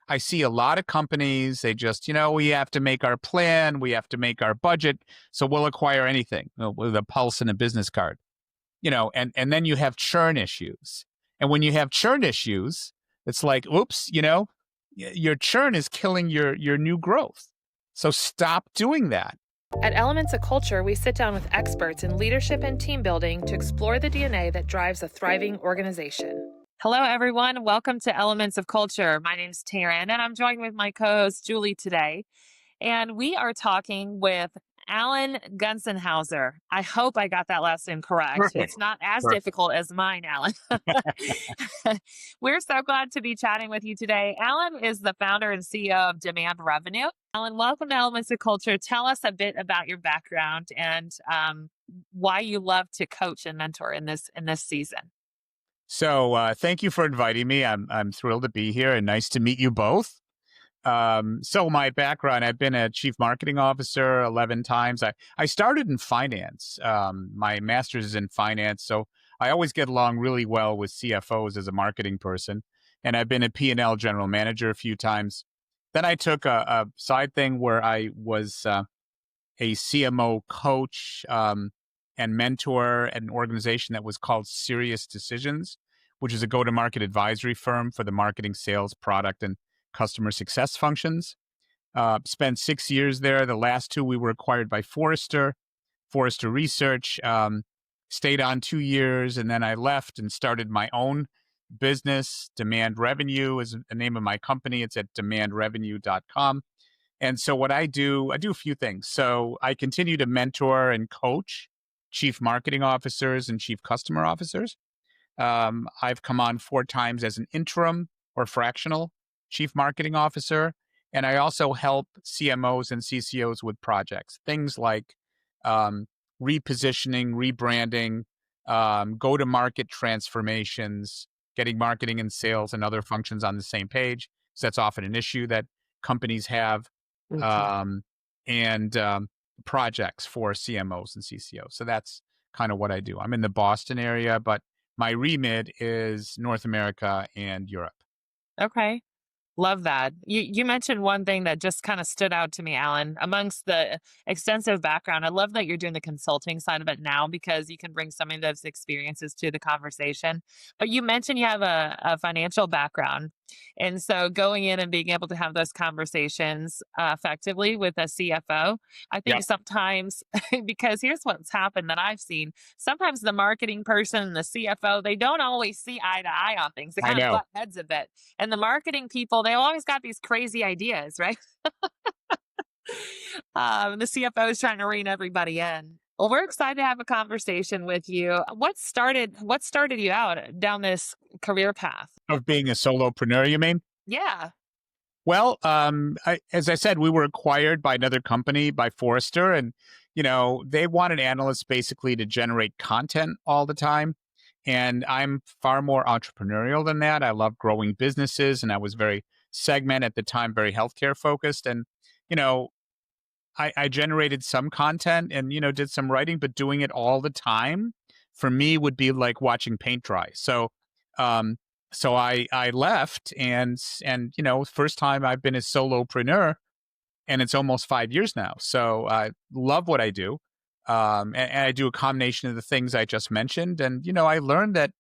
I see a lot of companies, they just, we have to make our plan, we have to make our budget, so we'll acquire anything with a pulse and a business card, and then you have churn issues. And when you have churn issues, it's like, oops, your churn is killing your new growth. So stop doing that. At Elements of Culture, we sit down with experts in leadership and team building to explore the DNA that drives a thriving organization. Hello, everyone. Welcome to Elements of Culture. My name's Taryn, and I'm joined with my co-host, Julie, today. And we are talking with Alan Gonsenhauser. I hope I got that last name correct. Perfect. It's not as Perfect. difficult as mine, Alan. We're so glad to be chatting with you today. Alan is the founder and CEO of Demand Revenue. Alan, welcome to Elements of Culture. Tell us a bit about your background and why you love to coach and mentor in this season. So thank you for inviting me. I'm thrilled to be here and nice to meet you both. So my background, I've been a chief marketing officer 11 times. I started in finance. My master's is in finance. So I always get along really well with CFOs as a marketing person. And I've been a P&L general manager a few times. Then I took a side thing where I was a CMO coach and mentor at an organization that was called Serious Decisions, which is a go-to-market advisory firm for the marketing, sales, product, and customer success functions. Spent 6 years there. The last 2, we were acquired by Forrester Research. Stayed on 2 years, and then I left and started my own business. Demand Revenue is the name of my company. It's at demandrevenue.com. And so what I do a few things. So I continue to mentor and coach chief marketing officers and chief customer officers. I've come on 4 times as an interim or fractional chief marketing officer. And I also help CMOs and CCOs with projects, things like repositioning, rebranding, go-to-market transformations, getting marketing and sales and other functions on the same page. So that's often an issue that companies have. And projects for CMOs and CCOs. So that's kind of what I do. I'm in the Boston area, but my remit is North America and Europe. Okay. Love that. You mentioned one thing that just kind of stood out to me, Alan, amongst the extensive background. I love that you're doing the consulting side of it now because you can bring some of those experiences to the conversation. But you mentioned you have a financial background. And so going in and being able to have those conversations effectively with a CFO, I think sometimes, because here's what's happened that I've seen. Sometimes the marketing person and the CFO, they don't always see eye to eye on things. They kind of butt heads a bit. And the marketing people, they've always got these crazy ideas, right? The CFO is trying to rein everybody in. Well, we're excited to have a conversation with you. What started you out down this career path? Of being a solopreneur, you mean? Yeah. Well, as I said, we were acquired by another company, by Forrester, and they wanted analysts basically to generate content all the time. And I'm far more entrepreneurial than that. I love growing businesses, and I was very segmented at the time, very healthcare focused. And I generated some content and did some writing, but doing it all the time for me would be like watching paint dry. So I left, and first time I've been a solopreneur, and it's almost 5 years now. So I love what I do, and I do a combination of the things I just mentioned. And I learned that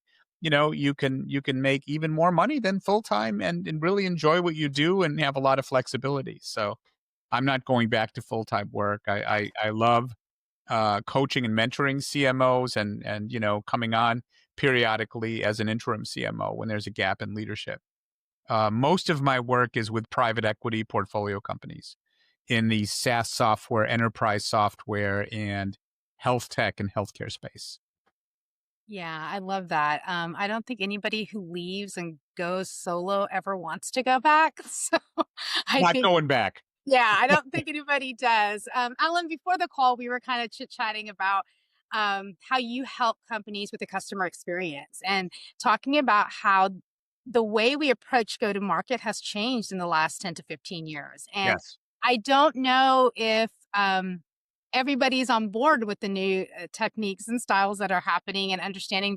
you can make even more money than full time, and really enjoy what you do and have a lot of flexibility. So I'm not going back to full time work. I love coaching and mentoring CMOs, and coming on periodically as an interim CMO when there's a gap in leadership. Most of my work is with private equity portfolio companies in the SaaS software, enterprise software, and health tech and healthcare space. Yeah, I love that. I don't think anybody who leaves and goes solo ever wants to go back. So Not going back. Yeah, I don't think anybody does. Alan, before the call, we were kind of chit-chatting about how you help companies with the customer experience and talking about how the way we approach go-to-market has changed in the last 10 to 15 years. And Yes. I don't know if everybody's on board with the new techniques and styles that are happening and understanding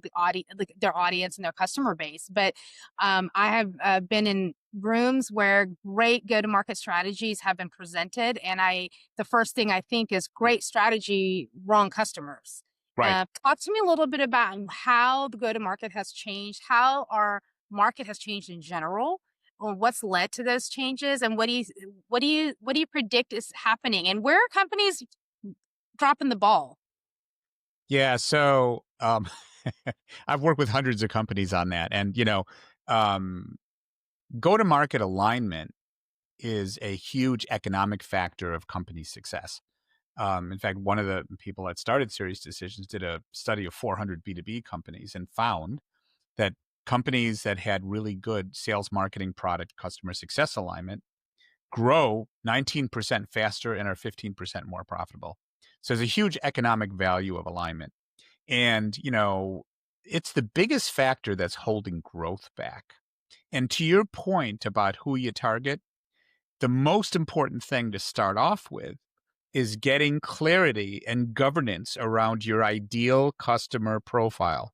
their audience and their customer base. But I have been in rooms where great go-to-market strategies have been presented, and the first thing I think is great strategy, wrong customers. Right. Talk to me a little bit about how the go-to-market has changed, how our market has changed in general, or what's led to those changes, and what do you predict is happening, and where are companies dropping the ball? Yeah. So I've worked with hundreds of companies on that. And, go-to-market alignment is a huge economic factor of company success. In fact, one of the people that started Serious Decisions did a study of 400 B2B companies and found that companies that had really good sales, marketing, product, customer success alignment grow 19% faster and are 15% more profitable. So there's a huge economic value of alignment. And, it's the biggest factor that's holding growth back. And to your point about who you target, the most important thing to start off with is getting clarity and governance around your ideal customer profile,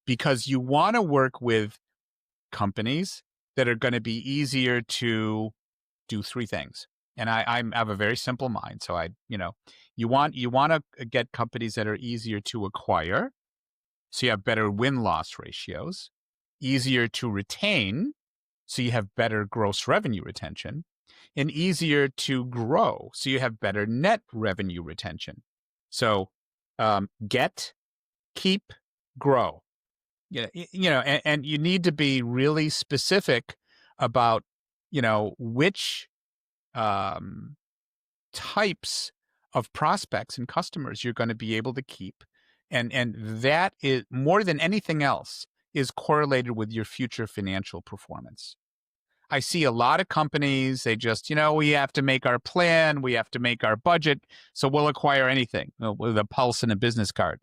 because you want to work with companies that are going to be easier to do three things. And I have a very simple mind. So you want to get companies that are easier to acquire. So you have better win-loss ratios, easier to retain. So you have better gross revenue retention, and easier to grow. So you have better net revenue retention. So get, keep, grow. And you need to be really specific about, which types of prospects and customers you're going to be able to keep. And that is, more than anything else, is correlated with your future financial performance. I see a lot of companies, they just, we have to make our plan, we have to make our budget, so we'll acquire anything with a pulse and a business card.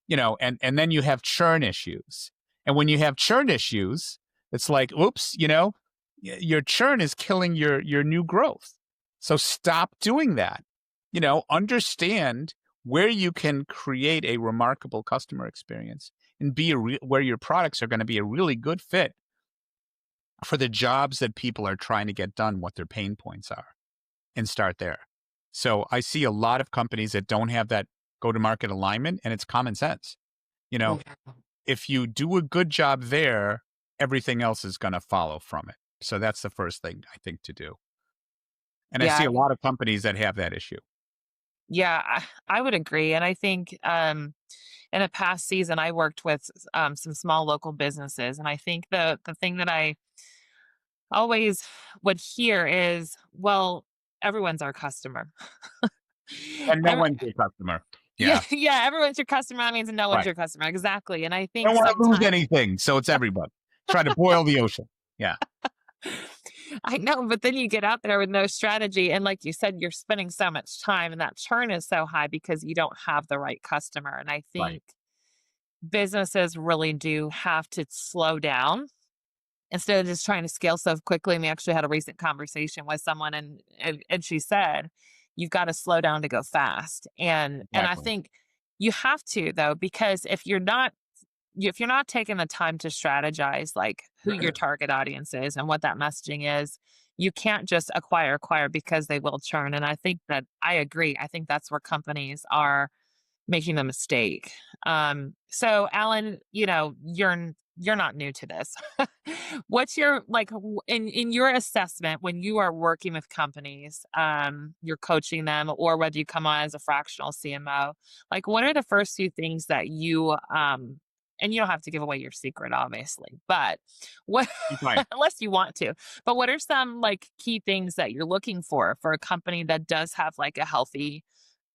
And then you have churn issues. And when you have churn issues, it's like, oops, your churn is killing your new growth. So stop doing that. Understand where you can create a remarkable customer experience and be where your products are going to be a really good fit for the jobs that people are trying to get done, what their pain points are, and start there. So I see a lot of companies that don't have that go-to-market alignment, and it's common sense. If you do a good job there, everything else is going to follow from it. So that's the first thing I think to do. And I see a lot of companies that have that issue. Yeah, I would agree. And I think in a past season, I worked with some small local businesses. And I think the thing that I always would hear is, well, everyone's our customer. And no Every- one's your customer. yeah, Yeah. yeah, everyone's your customer. That means no one's Right. your customer. Exactly. And I I think don't want to lose sometimes anything, so it's everybody. Try to boil the ocean. Yeah. I know, but then you get out there with no strategy. And like you said, you're spending so much time and that churn is so high because you don't have the right customer. And I think Right. businesses really do have to slow down instead of just trying to scale so quickly. And we actually had a recent conversation with someone and she said, you've got to slow down to go fast. And I Exactly. think you have to though, because if you're not taking the time to strategize like who your target audience is and what that messaging is, you can't just acquire because they will churn. And I think that I agree. I think that's where companies are making the mistake. So Alan, you're not new to this. What's your in your assessment when you are working with companies, you're coaching them, or whether you come on as a fractional CMO, like what are the first few things that you and you don't have to give away your secret, obviously, but what Right. unless you want to, but what are some like key things that you're looking for a company that does have like a healthy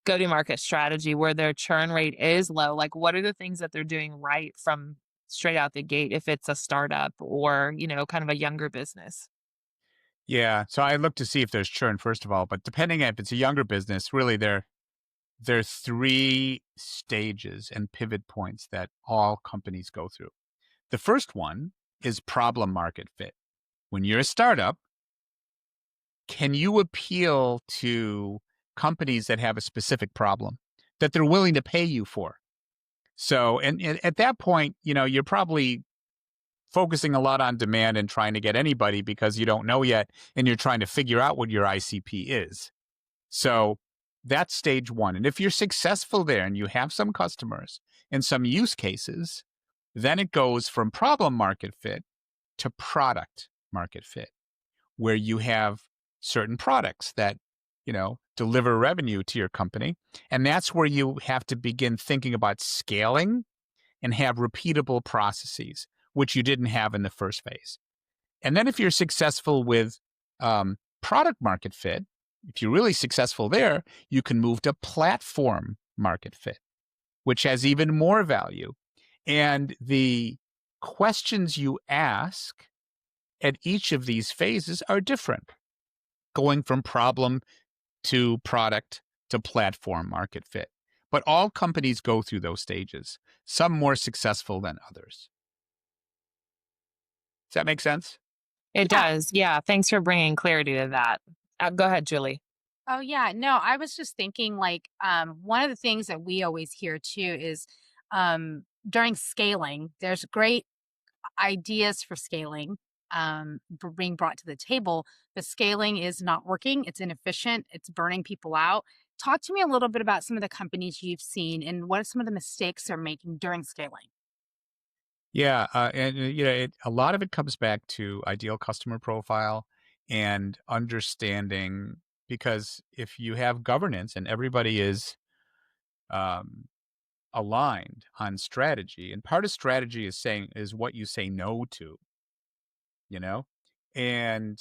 go-to-market strategy where their churn rate is low? Like what are the things that they're doing right from straight out the gate if it's a startup or, kind of a younger business? Yeah. So I look to see if there's churn, first of all, but depending if it's a younger business, really there's three stages and pivot points that all companies go through. The first one is problem market fit. When you're a startup, can you appeal to companies that have a specific problem that they're willing to pay you for. So, and at that point, you're probably focusing a lot on demand and trying to get anybody because you don't know yet, and you're trying to figure out what your ICP is. So that's stage one. And if you're successful there and you have some customers and some use cases, then it goes from problem market fit to product market fit, where you have certain products that, deliver revenue to your company. And that's where you have to begin thinking about scaling and have repeatable processes, which you didn't have in the first phase. And then if you're successful with product market fit, if you're really successful there, you can move to platform market fit, which has even more value. And the questions you ask at each of these phases are different, going from problem to product to platform market fit. But all companies go through those stages, some more successful than others. Does that make sense? It Yeah. does. Yeah. Thanks for bringing clarity to that. Go ahead, Julie. Oh yeah, no, I was just thinking like one of the things that we always hear too is during scaling, there's great ideas for scaling being brought to the table, but scaling is not working. It's inefficient. It's burning people out. Talk to me a little bit about some of the companies you've seen and what are some of the mistakes they're making during scaling. Yeah, and a lot of it comes back to ideal customer profile and understanding, because if you have governance and everybody is um, aligned on strategy, and part of strategy is what you say no to, you know, and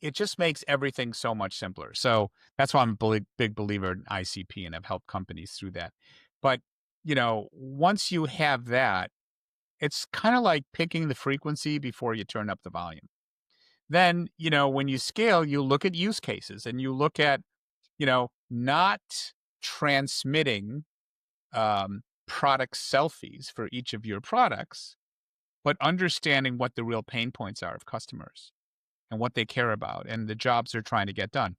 it just makes everything so much simpler. So that's why I'm a big believer in ICP, and I've helped companies through that. But once you have that, it's kind of like picking the frequency before you turn up the volume. Then, when you scale, you look at use cases and you look at, not transmitting product selfies for each of your products, but understanding what the real pain points are of customers and what they care about and the jobs they're trying to get done.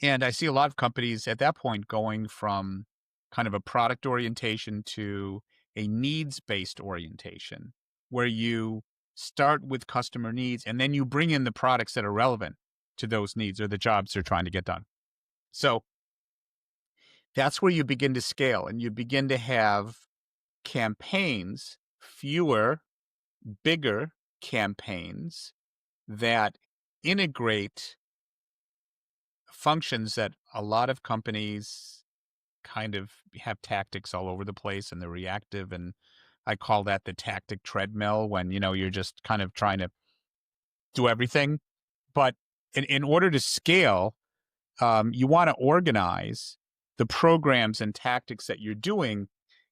And I see a lot of companies at that point going from kind of a product orientation to a needs-based orientation, where you start with customer needs and then you bring in the products that are relevant to those needs or the jobs they're trying to get done. So that's where you begin to scale, and you begin to have campaigns, fewer, bigger campaigns that integrate functions that a lot of companies kind of have tactics all over the place and they're reactive. And I call that the tactic treadmill, when, you're just kind of trying to do everything. But in order to scale, you want to organize the programs and tactics that you're doing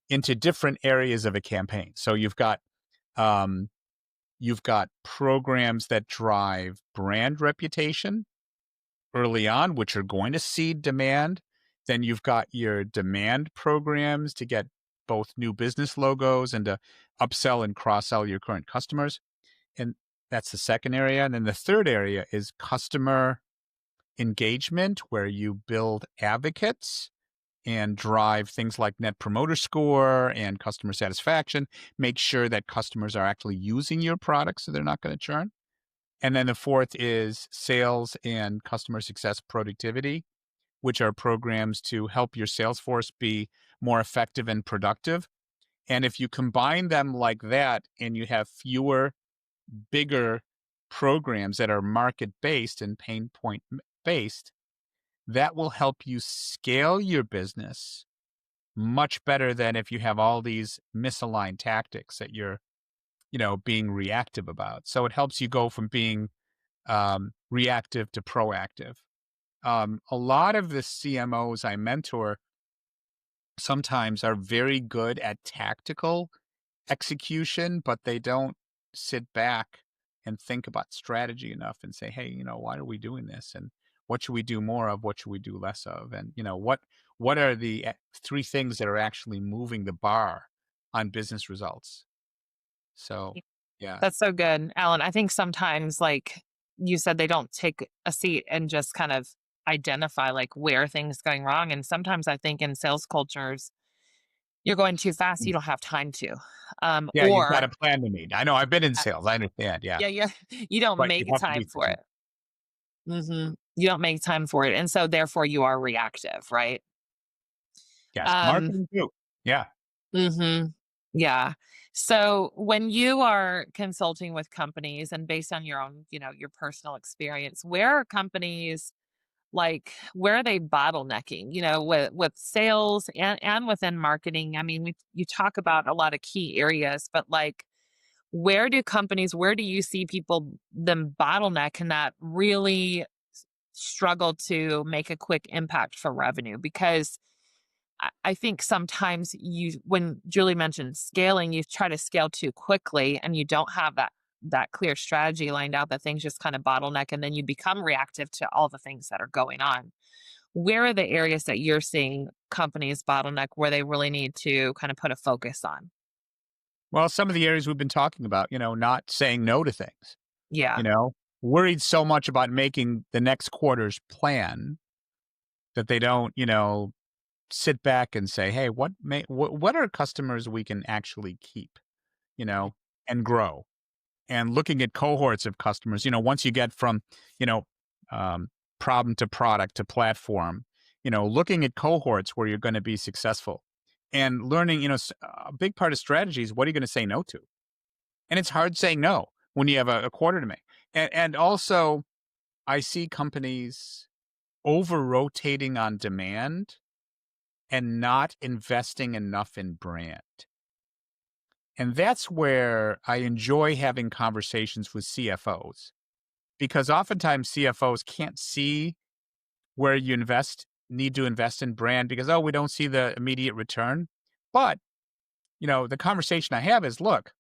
into different areas of a campaign. So you've got programs that drive brand reputation early on, which are going to seed demand. Then you've got your demand programs to get both new business logos and to upsell and cross-sell your current customers. And that's the second area. And then the third area is customer engagement, where you build advocates and drive things like net promoter score and customer satisfaction, make sure that customers are actually using your product so they're not going to churn. And then the fourth is sales and customer success productivity, which are programs to help your sales force be more effective and productive. And if you combine them like that and you have fewer, bigger programs that are market-based and pain point-based, that will help you scale your business much better than if you have all these misaligned tactics that you're, being reactive about. So it helps you go from being reactive to proactive. A lot of the CMOs I mentor sometimes are very good at tactical execution, but they don't sit back and think about strategy enough and say, hey, why are we doing this? And what should we do more of? What should we do less of? And, what are the three things that are actually moving the bar on business results? So, yeah. That's so good, Alan. I think sometimes, like you said, they don't take a seat and just kind of identify like where things going wrong. And sometimes I think in sales cultures, you're going too fast, you don't have time to. Yeah, you've got Or a plan to meet. I know I've been in sales. I understand. Yeah. yeah, yeah, you don't But you make have to be time for strategic. it. You don't make time for it. And so therefore you are reactive, right? Yes. Um, Marketing too. Yeah. hmm Yeah. So when you are consulting with companies and based on your own, your personal experience, where are companies like where are they bottlenecking, with sales and within marketing? I mean, you talk about a lot of key areas, but like where do you see people them bottleneck and that really struggle to make a quick impact for revenue? Because I think sometimes when Julie mentioned scaling, you try to scale too quickly and you don't have that clear strategy lined out, that things just kind of bottleneck and then you become reactive to all the things that are going on. Where are the areas that you're seeing companies bottleneck where they really need to kind of put a focus on? Well, some of the areas we've been talking about, not saying no to things, you Yeah. know, worried so much about making the next quarter's plan that they don't, sit back and say, "Hey, what are customers we can actually keep, you know, and grow?" And looking at cohorts of customers, once you get from, you know, um, problem to product to platform, looking at cohorts where you're going to be successful and learning, a big part of strategy is what are you going to say no to? And it's hard saying no when you have a quarter to make. And also, I see companies over rotating on demand and not investing enough in brand. And that's where I enjoy having conversations with CFOs because oftentimes CFOs can't see where you need to invest in brand because, oh, we don't see the immediate return. But, the conversation I have is, look,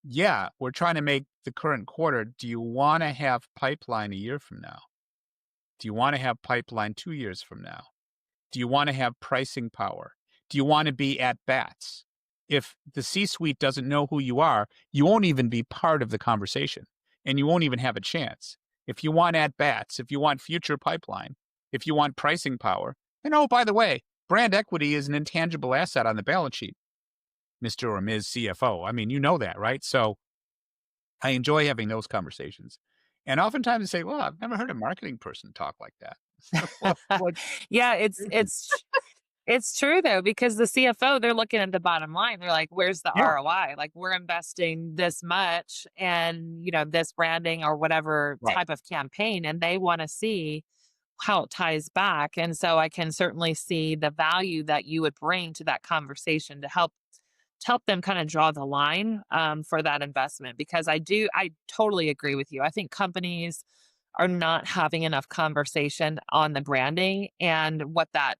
yeah, we're trying to make the current quarter. Do you want to have pipeline a year from now? Do you want to have pipeline 2 years from now? Do you want to have pricing power? Do you want to be at bats? If the C suite doesn't know who you are, you won't even be part of the conversation and you won't even have a chance. If you want at bats, if you want future pipeline, if you want pricing power, and oh, by the way, brand equity is an intangible asset on the balance sheet, Mr. or Ms. CFO. I mean, you know that, right? So I enjoy having those conversations. And oftentimes they say, well, I've never heard a marketing person talk like that. What Yeah, is it? it's true though, because the CFO, they're looking at the bottom line. They're like, where's the Yeah, ROI? Like we're investing this much and this branding or whatever right. type of campaign, and they want to see how it ties back. And so I can certainly see the value that you would bring to that conversation to help them kind of draw the line for that investment. Because I totally agree with you. I think companies are not having enough conversation on the branding and what that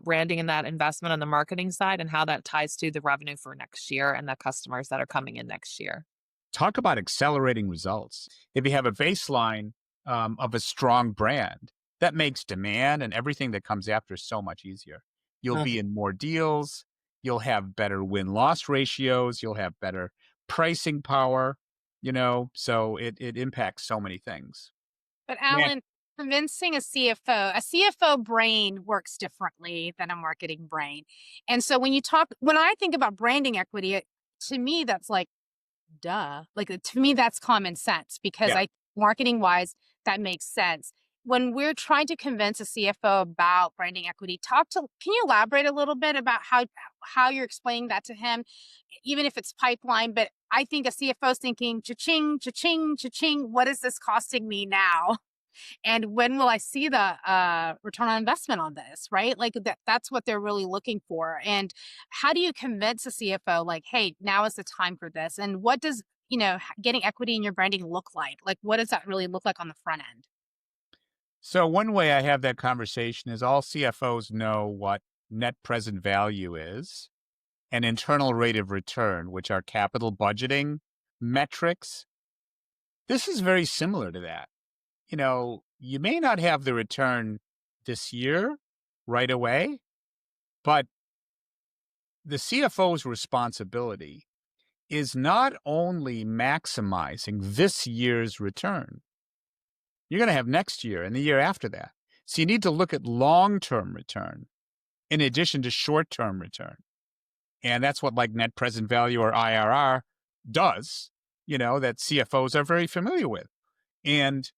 branding and that investment on the marketing side and how that ties to the revenue for next year and the customers that are coming in next year. Talk about accelerating results. If you have a baseline of a strong brand, that makes demand and everything that comes after so much easier. You'll be in more deals. You'll have better win-loss ratios. You'll have better pricing power, so it impacts so many things. But Man, Alan, convincing a CFO brain works differently than a marketing brain. And so when I think about branding equity, to me, that's like, duh. Like to me, that's common sense because yeah. marketing wise, that makes sense. When we're trying to convince a CFO about branding equity, can you elaborate a little bit about how you're explaining that to him, even if it's pipeline? But I think a CFO is thinking, cha-ching, cha-ching, cha-ching, what is this costing me now? And when will I see the return on investment on this, right? Like that's what they're really looking for. And how do you convince a CFO like, hey, now is the time for this? And what does, getting equity in your branding look like? Like, what does that really look like on the front end? So one way I have that conversation is all CFOs know what net present value is and internal rate of return, which are capital budgeting metrics. This is very similar to that. You may not have the return this year right away, but the CFO's responsibility is not only maximizing this year's return, you're going to have next year and the year after that. So you need to look at long-term return in addition to short-term return. And that's what like net present value or IRR does, that CFOs are very familiar with. And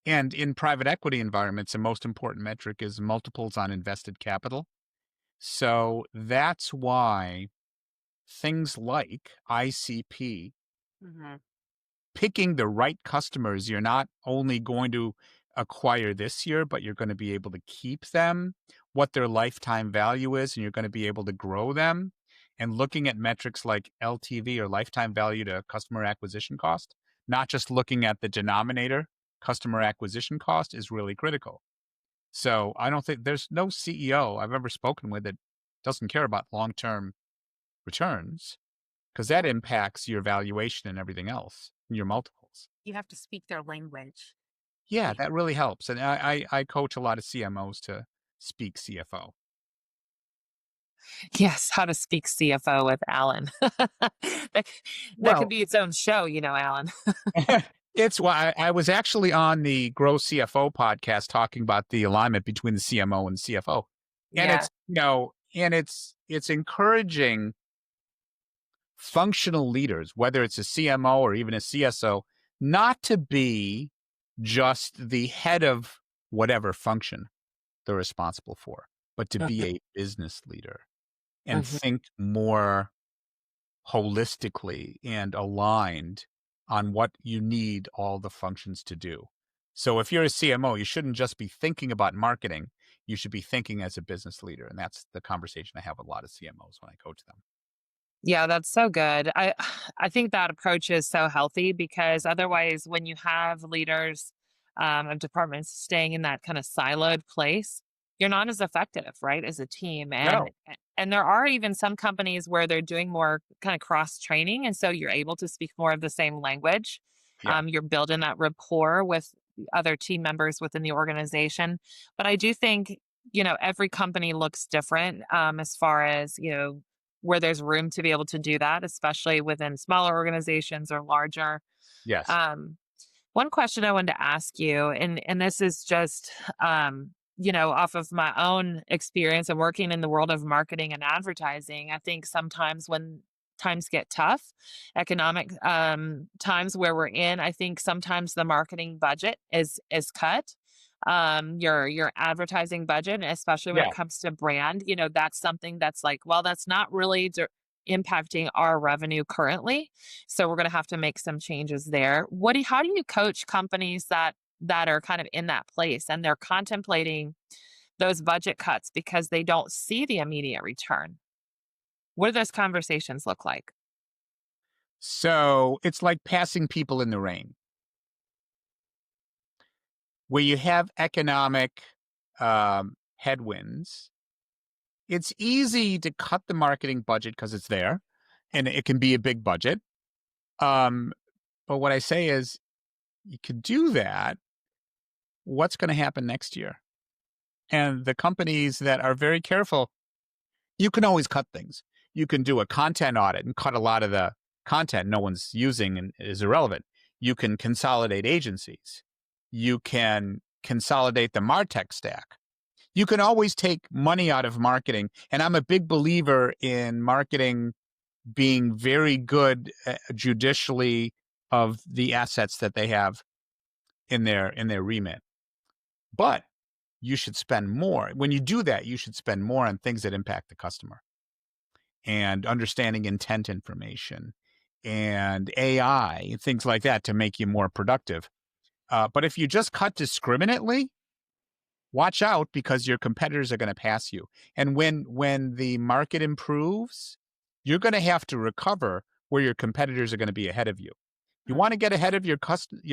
in private equity environments, the most important metric is multiples on invested capital. So that's why things like ICP, Mm-hmm. picking the right customers, you're not only going to acquire this year, but you're going to be able to keep them, what their lifetime value is, and you're going to be able to grow them. And looking at metrics like LTV or lifetime value to customer acquisition cost, not just looking at the denominator, customer acquisition cost, is really critical. So I don't think there's no CEO I've ever spoken with that doesn't care about long-term returns, because that impacts your valuation and everything else, your multiples. You have to speak their language. Yeah, that really helps. And I coach a lot of CMOs to speak CFO. Yes, how to speak CFO with Alan. That could Well, be its own show, Alan. it's why I was actually on the Grow CFO podcast talking about the alignment between the CMO and CFO. And Yeah. it's encouraging functional leaders, whether it's a CMO or even a CSO, not to be just the head of whatever function they're responsible for, but to be a business leader and Mhm. think more holistically and aligned on what you need all the functions to do. So if you're a CMO, you shouldn't just be thinking about marketing. You should be thinking as a business leader. And that's the conversation I have with a lot of CMOs when I coach them. Yeah, that's so good. I think that approach is so healthy because otherwise, when you have leaders of departments staying in that kind of siloed place, you're not as effective, right, as a team. And No. and there are even some companies where they're doing more kind of cross training, and so you're able to speak more of the same language. Yeah. You're building that rapport with other team members within the organization. But I do think every company looks different as far as where there's room to be able to do that, especially within smaller organizations or larger. Yes. Um, One question I wanted to ask you, and this is just off of my own experience and working in the world of marketing and advertising. I think sometimes when times get tough, economic times where we're in, I think sometimes the marketing budget is cut. Your advertising budget, especially when Yeah. it comes to brand, that's something that's like, well, that's not really impacting our revenue currently, so we're going to have to make some changes there. How do you coach companies that are kind of in that place and they're contemplating those budget cuts because they don't see the immediate return? What do those conversations look like? So it's like passing people in the rain. Where you have economic headwinds, it's easy to cut the marketing budget because it's there and it can be a big budget. But what I say is you could do that. What's going to happen next year? And the companies that are very careful, you can always cut things. You can do a content audit and cut a lot of the content no one's using and is irrelevant. You can consolidate agencies. You can consolidate the MarTech stack. You can always take money out of marketing. And I'm a big believer in marketing being very good judicially of the assets that they have in their remit. But you should spend more. When you do that, you should spend more on things that impact the customer and understanding intent information and AI, things like that to make you more productive. But if you just cut discriminately, watch out because your competitors are going to pass you. And when the market improves, you're going to have to recover where your competitors are going to be ahead of you. You want to get ahead of your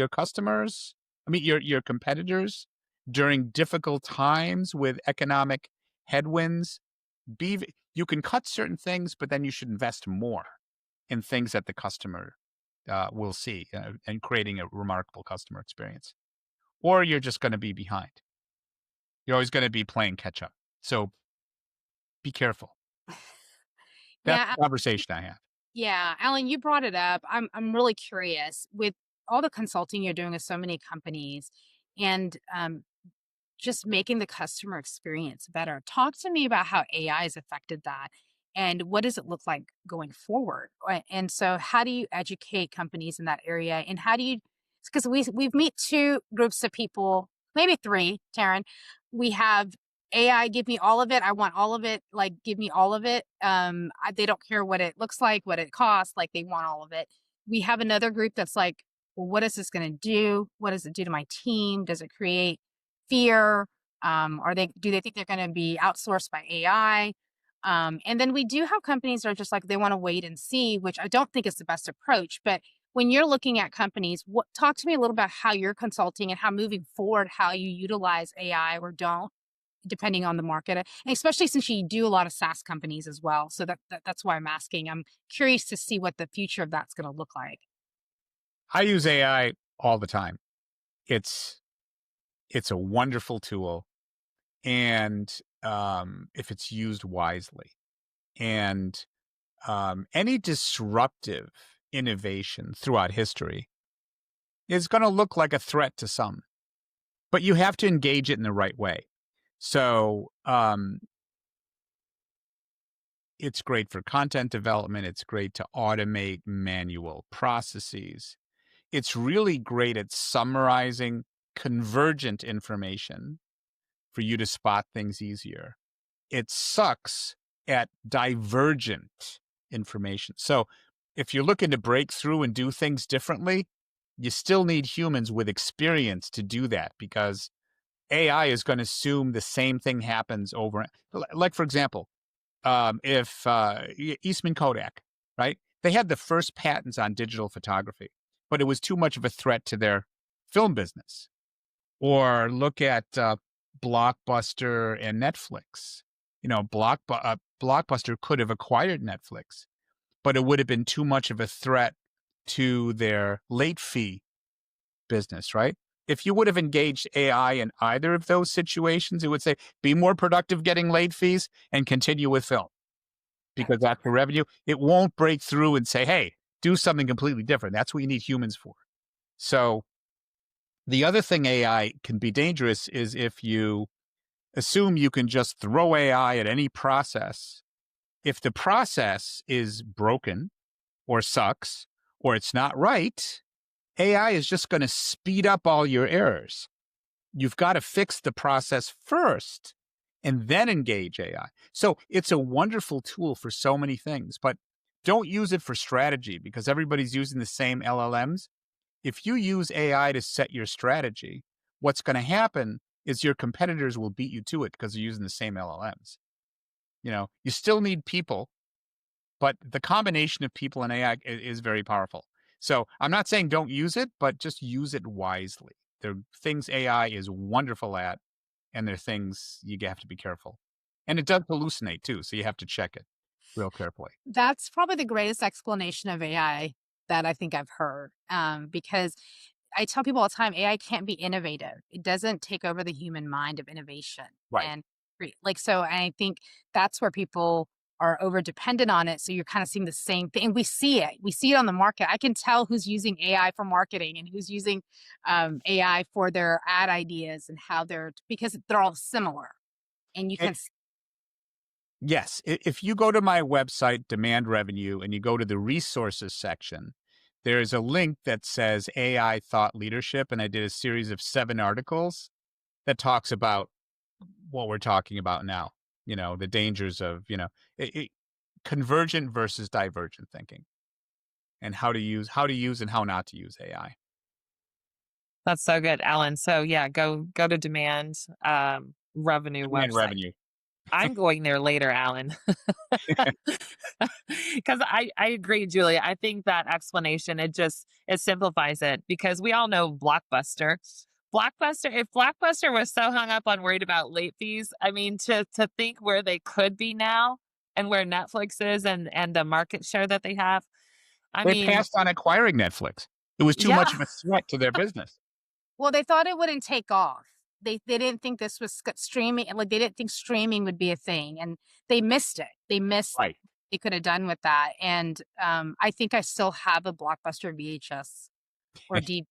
customers, your competitors during difficult times with economic headwinds. You can cut certain things, but then you should invest more in things that the customer will see and creating a remarkable customer experience. Or you're just going to be behind. You're always going to be playing catch up. So be careful. That's Yeah, the conversation I have. Yeah, Alan, you brought it up. I'm really curious with all the consulting you're doing with so many companies and just making the customer experience better. Talk to me about how AI has affected that and what does it look like going forward? And so how do you educate companies in that area and how do you because we've meet two groups of people, maybe three, Taryn. We have AI, give me all of it. I want all of it. Like, give me all of it. They don't care what it looks like, what it costs. Like, they want all of it. We have another group that's like, well, what is this going to do? What does it do to my team? Does it create fear? Do they think they're going to be outsourced by AI? And then we do have companies that are just like they want to wait and see, which I don't think is the best approach. But when you're looking at companies, talk to me a little about how you're consulting and how moving forward, how you utilize AI or don't, depending on the market, and especially since you do a lot of SaaS companies as well. So that's why I'm asking. I'm curious to see what the future of that's going to look like. I use AI all the time. It's a wonderful tool, and if it's used wisely, and any disruptive innovation throughout history is going to look like a threat to some, but you have to engage it in the right way. So it's great for content development. It's great to automate manual processes. It's really great at summarizing convergent information for you to spot things easier. It sucks at divergent information. So if you're looking to break through and do things differently, you still need humans with experience to do that because AI is going to assume the same thing happens over. Like, for example, if Eastman Kodak, right? They had the first patents on digital photography, but it was too much of a threat to their film business. Or look at Blockbuster and Netflix. You know, Blockbuster could have acquired Netflix, but it would have been too much of a threat to their late fee business, right? If you would have engaged AI in either of those situations, it would say, be more productive getting late fees and continue with film because that's the revenue. It won't break through and say, hey, do something completely different. That's what you need humans for. So the other thing AI can be dangerous is if you assume you can just throw AI at any process. If the process is broken or sucks or it's not right, AI is just going to speed up all your errors. You've got to fix the process first and then engage AI. So it's a wonderful tool for so many things, but don't use it for strategy because everybody's using the same LLMs. If you use AI to set your strategy, what's going to happen is your competitors will beat you to it because they're using the same LLMs. You know, you still need people, but the combination of people and AI is very powerful. So I'm not saying don't use it, but just use it wisely. There are things AI is wonderful at, and there are things you have to be careful. And it does hallucinate too, so you have to check it real carefully. That's probably the greatest explanation of AI that I think I've heard. Because I tell people all the time, AI can't be innovative. It doesn't take over the human mind of innovation. Right. And so I think that's where people are over dependent on it. So you're kind of seeing the same thing. And we see it. We see it on the market. I can tell who's using AI for marketing and who's using AI for their ad ideas and how because they're all similar. And you can Yes. If you go to my website, Demand Revenue, and you go to the resources section, there is a link that says AI thought leadership. And I did a series of 7 articles that talks about what we're talking about now, you know, the dangers of, you know, convergent versus divergent thinking and how to use and how not to use AI. That's so good, Alan. So yeah, go to Demand Revenue Demand website. Revenue. I'm going there later, Alan. Because I agree, Julia. I think that explanation, it simplifies it because we all know Blockbuster. If Blockbuster was so hung up on worried about late fees, I mean, to think where they could be now and where Netflix is and the market share that they have. I They mean, passed on acquiring Netflix. It was too much yeah. of a threat to their business. Well, they thought it wouldn't take off. They didn't think this was streaming. Like they didn't think streaming would be a thing, and they missed it. They missed Right. they could have done with that. And I think I still have a Blockbuster VHS or DVD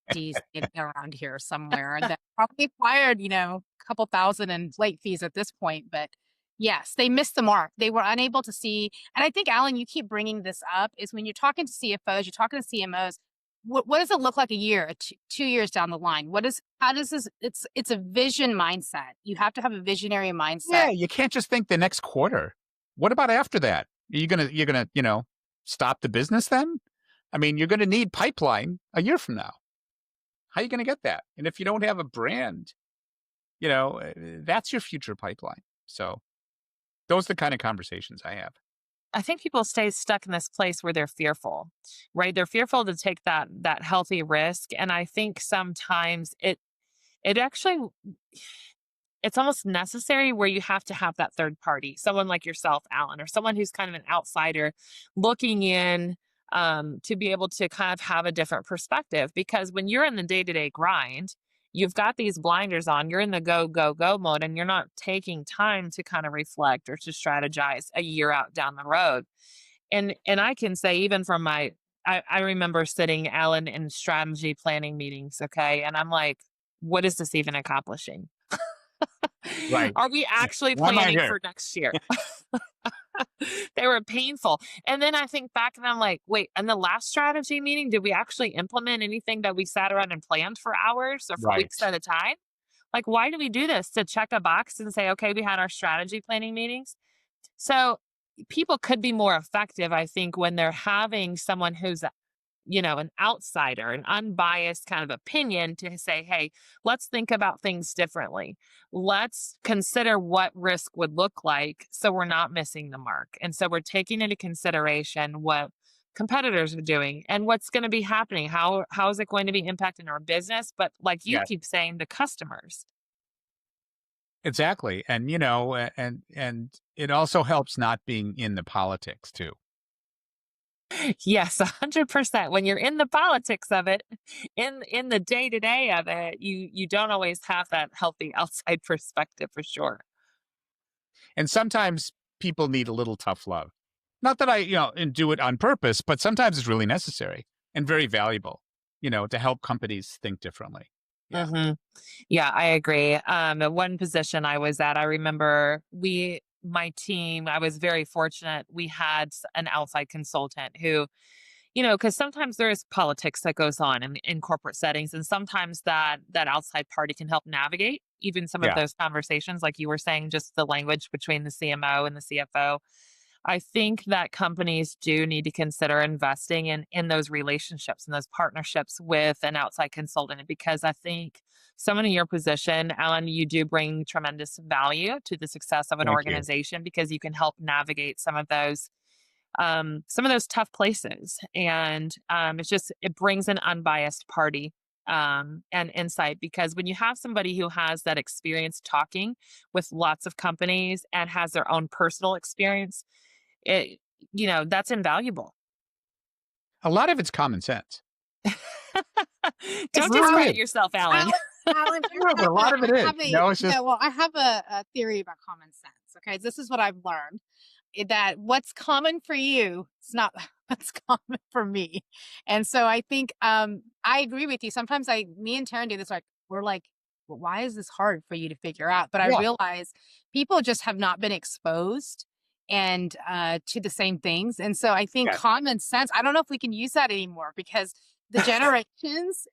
sitting around here somewhere that probably acquired, a couple thousand in late fees at this point. But yes, they missed the mark. They were unable to see. And I think, Alan, you keep bringing this up is when you're talking to CFOs, you're talking to CMOs. What does it look like a year, 2 years down the line? How does this, it's a vision mindset. You have to have a visionary mindset. Yeah, you can't just think the next quarter. What about after that? You're gonna, stop the business then? I mean, you're gonna need pipeline a year from now. How are you gonna get that? And if you don't have a brand, that's your future pipeline. So those are the kind of conversations I have. I think people stay stuck in this place where they're fearful, right? They're fearful to take that healthy risk. And I think sometimes it actually it's almost necessary where you have to have that third party, someone like yourself, Alan, or someone who's kind of an outsider looking in, to be able to kind of have a different perspective. Because when you're in the day to day grind, you've got these blinders on, you're in the go, go, go mode, and you're not taking time to kind of reflect or to strategize a year out down the road. And I can say, even from I remember sitting, Alan, in strategy planning meetings, okay? And I'm like, what is this even accomplishing? Right. Are we actually Why am I planning here? for next year? They were painful. And then I think back and I'm like, wait, in the last strategy meeting, did we actually implement anything that we sat around and planned for hours or for Right. weeks at a time? Like, why do we do this? To check a box and say, okay, we had our strategy planning meetings. So people could be more effective, I think, when they're having someone who's an outsider, an unbiased kind of opinion to say, hey, let's think about things differently. Let's consider what risk would look like so we're not missing the mark. And so we're taking into consideration what competitors are doing and what's going to be happening. How is it going to be impacting our business? But like you Yes. keep saying, the customers. Exactly. And and it also helps not being in the politics too. Yes, 100%. When you're in the politics of it, in the day to day of it, you don't always have that healthy outside perspective for sure. And sometimes people need a little tough love. Not that I, and do it on purpose, but sometimes it's really necessary and very valuable, to help companies think differently. Yeah. hmm Yeah, I agree. At one position I was at, I remember my team, I was very fortunate. We had an outside consultant who, because sometimes there is politics that goes on in corporate settings, and sometimes that outside party can help navigate even some of Yeah. those conversations, like you were saying, just the language between the CMO and the CFO. I think that companies do need to consider investing in those relationships and those partnerships with an outside consultant, because I think someone in your position, Alan, you do bring tremendous value to the success of an Thank you. organization because you can help navigate some of those tough places. And it brings an unbiased party and insight, because when you have somebody who has that experience talking with lots of companies and has their own personal experience, it, that's invaluable. A lot of it's common sense. Don't really discredit is. yourself, Alan. Alan, Yeah, but a lot of it is. It's just I have a theory about common sense. Okay, this is what I've learned: that what's common for you is not what's common for me. And so I think I agree with you. Sometimes me and Taryn do this. We're like, well, why is this hard for you to figure out? But I Yeah. realize people just have not been exposed and to the same things. And so I think Yes. common sense. I don't know if we can use that anymore, because the generations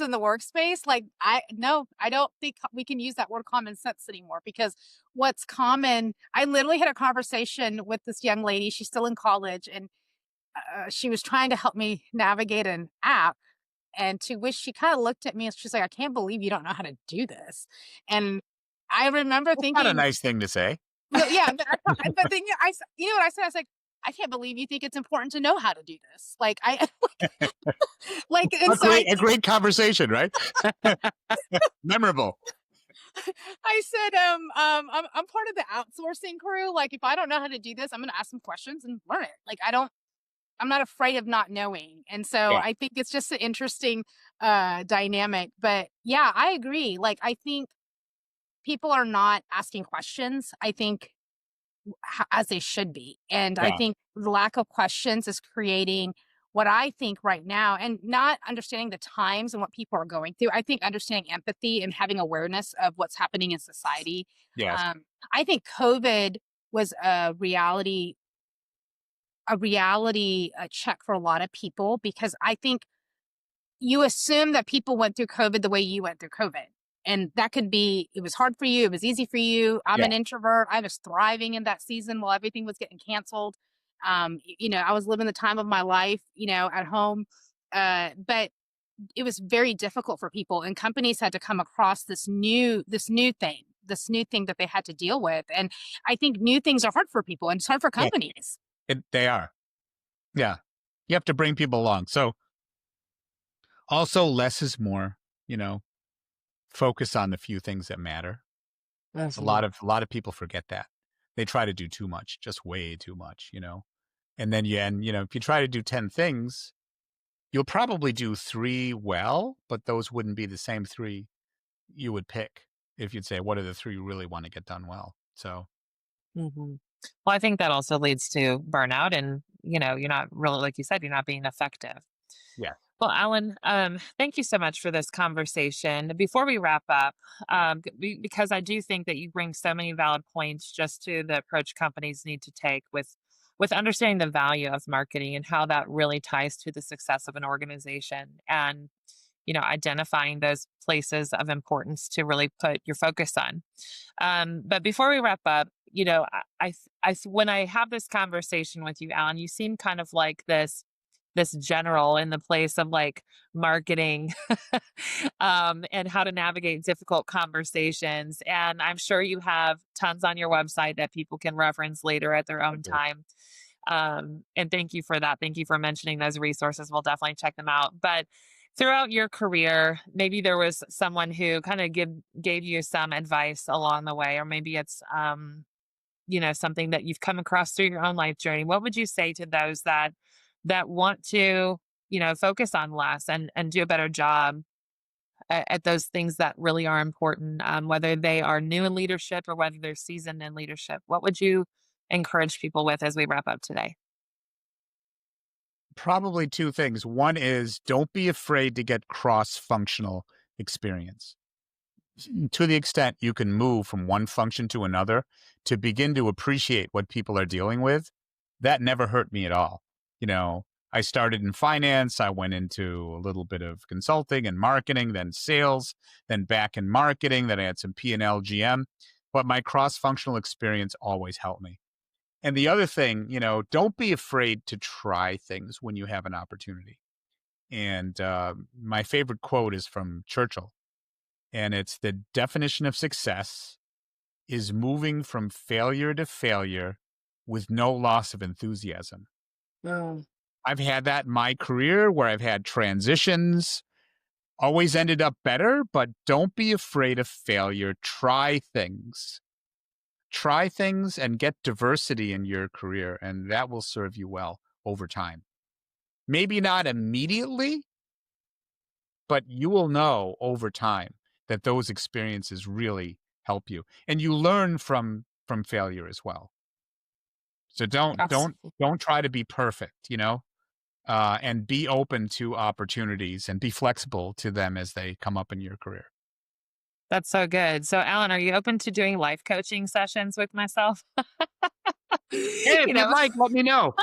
in the workspace, I don't think we can use that word common sense anymore, because what's common, I literally had a conversation with this young lady. She's still in college, and she was trying to help me navigate an app, and to which she kind of looked at me and she's like, I can't believe you don't know how to do this. And I remember That's not a thinking, nice thing to say. well, yeah, but then you know what I said? I was like, I can't believe you think it's important to know how to do this. And so A great conversation, right? Memorable. I said, I'm part of the outsourcing crew. Like, if I don't know how to do this, I'm going to ask some questions and learn it. I'm not afraid of not knowing. And so Yeah. I think it's just an interesting dynamic. But yeah, I agree. I think people are not asking questions. I think as they should be. And I Yeah. think the lack of questions is creating what I think right now, and not understanding the times and what people are going through. I think understanding empathy and having awareness of what's happening in society. Yes. Um, I think COVID was a reality check for a lot of people, because I think you assume that people went through COVID the way you went through COVID. And that could be, it was hard for you, it was easy for you. I'm Yeah. an introvert. I was thriving in that season while everything was getting canceled. I was living the time of my life, at home. But it was very difficult for people, and companies had to come across this new thing that they had to deal with. And I think new things are hard for people, and it's hard for Yeah. companies. They are. Yeah. You have to bring people along. So also less is more, you know, focus on the few things that matter. Mhm. A lot of people forget that. They try to do too much, just way too much, And then if you try to do 10 things, you'll probably do 3 well, but those wouldn't be the same 3 you would pick if you'd say, what are the 3 you really want to get done well? So, Mhm. Well, I think that also leads to burnout and, you're not really, like you said, you're not being effective. yeah. Well, Alan, thank you so much for this conversation. Before we wrap up, because I do think that you bring so many valid points just to the approach companies need to take with understanding the value of marketing and how that really ties to the success of an organization, and identifying those places of importance to really put your focus on. But before we wrap up, when I have this conversation with you, Alan, you seem kind of like this general in the place of like marketing, and how to navigate difficult conversations. And I'm sure you have tons on your website that people can reference later at their I own do. time. And thank you for that. Thank you for mentioning those resources. We'll definitely check them out. But throughout your career, maybe there was someone who kind of gave you some advice along the way, or maybe it's something that you've come across through your own life journey. What would you say to those that want to focus on less and do a better job at those things that really are important, whether they are new in leadership or whether they're seasoned in leadership? What would you encourage people with as we wrap up today? Probably 2 things. One is don't be afraid to get cross-functional experience. To the extent you can move from one function to another to begin to appreciate what people are dealing with, that never hurt me at all. I started in finance, I went into a little bit of consulting and marketing, then sales, then back in marketing, then I had some P&L GM, but my cross-functional experience always helped me. And the other thing, don't be afraid to try things when you have an opportunity. And my favorite quote is from Churchill, and it's the definition of success is moving from failure to failure with no loss of enthusiasm. Mm. I've had that in my career where I've had transitions, always ended up better, but don't be afraid of failure. Try things and get diversity in your career, and that will serve you well over time. Maybe not immediately, but you will know over time that those experiences really help you, and you learn from failure as well. So don't Abs- don't don't try to be perfect, and be open to opportunities and be flexible to them as they come up in your career. That's so good. So, Alan, are you open to doing life coaching sessions with myself? Hey, if you you'd know, like, let me know.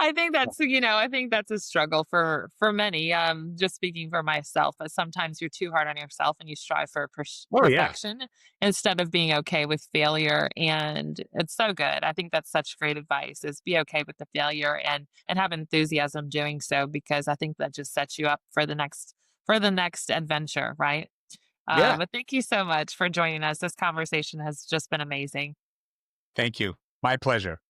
I think that's a struggle for many. Just speaking for myself, but sometimes you're too hard on yourself and you strive for Oh yeah, perfection instead of being okay with failure. And it's so good. I think that's such great advice: is be okay with the failure and have enthusiasm doing so, because I think that just sets you up for the next adventure, right? yeah. But thank you so much for joining us. This conversation has just been amazing. Thank you. My pleasure.